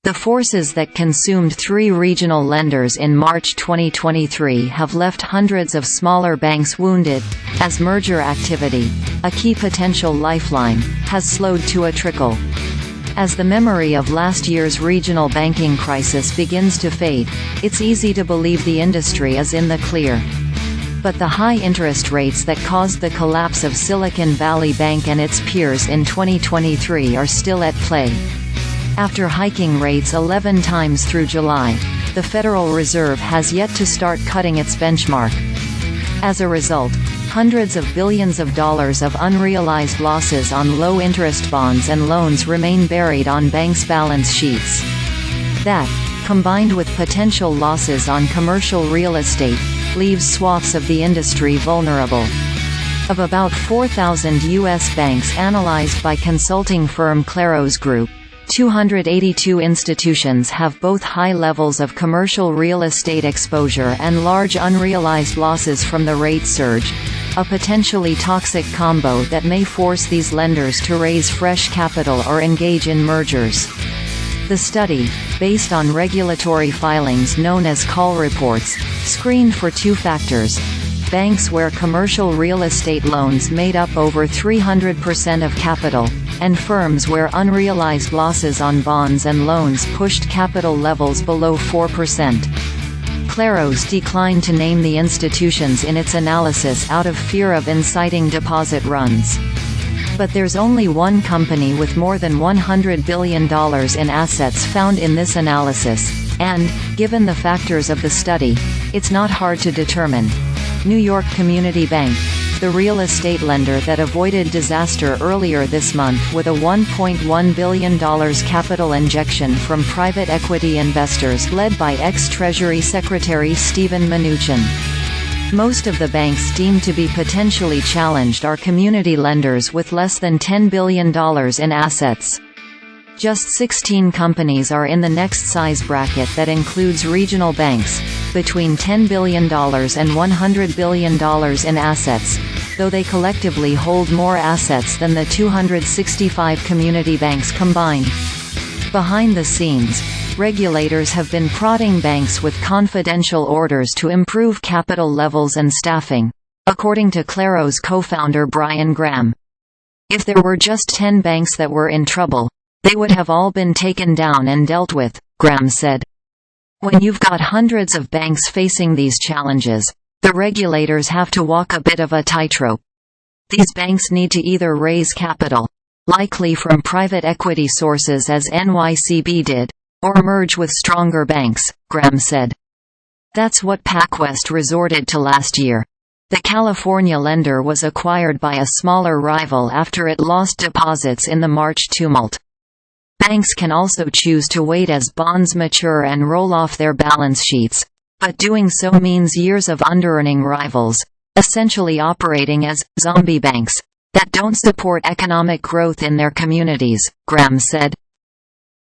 The forces that consumed 3 regional lenders in March 2023 have left hundreds of smaller banks wounded, as merger activity, a key potential lifeline, has slowed to a trickle. As the memory of last year's regional banking crisis begins to fade, it's easy to believe the industry is in the clear. But the high interest rates that caused the collapse of Silicon Valley Bank and its peers in 2023 are still at play. After hiking rates 11 times through July, the Federal Reserve has yet to start cutting its benchmark. As a result, hundreds of billions of dollars of unrealized losses on low-interest bonds and loans remain buried on banks' balance sheets. That, combined with potential losses on commercial real estate, leaves swaths of the industry vulnerable. Of about 4,000 U.S. banks analyzed by consulting firm Klaros Group, 282 institutions have both high levels of commercial real estate exposure and large unrealized losses from the rate surge, a potentially toxic combo that may force these lenders to raise fresh capital or engage in mergers. The study, based on regulatory filings known as call reports, screened for 2 factors: banks where commercial real estate loans made up over 300% of capital, and firms where unrealized losses on bonds and loans pushed capital levels below 4%. Klaros declined to name the institutions in its analysis out of fear of inciting deposit runs. But there's only one company with more than $100 billion in assets found in this analysis, and, given the factors of the study, it's not hard to determine. New York Community Bank, the real estate lender that avoided disaster earlier this month with a $1.1 billion capital injection from private equity investors led by ex-Treasury Secretary Steven Mnuchin. Most of the banks deemed to be potentially challenged are community lenders with less than $10 billion in assets. Just 16 companies are in the next size bracket that includes regional banks, between $10 billion and $100 billion in assets, though they collectively hold more assets than the 265 community banks combined. Behind the scenes, regulators have been prodding banks with confidential orders to improve capital levels and staffing, according to Klaros co-founder Brian Graham. If there were just 10 banks that were in trouble, they would have all been taken down and dealt with, Graham said. When you've got hundreds of banks facing these challenges, the regulators have to walk a bit of a tightrope. These banks need to either raise capital, likely from private equity sources as NYCB did, or merge with stronger banks, Graham said. That's what PacWest resorted to last year. The California lender was acquired by a smaller rival after it lost deposits in the March tumult. Banks can also choose to wait as bonds mature and roll off their balance sheets, but doing so means years of underearning rivals, essentially operating as zombie banks that don't support economic growth in their communities, Graham said.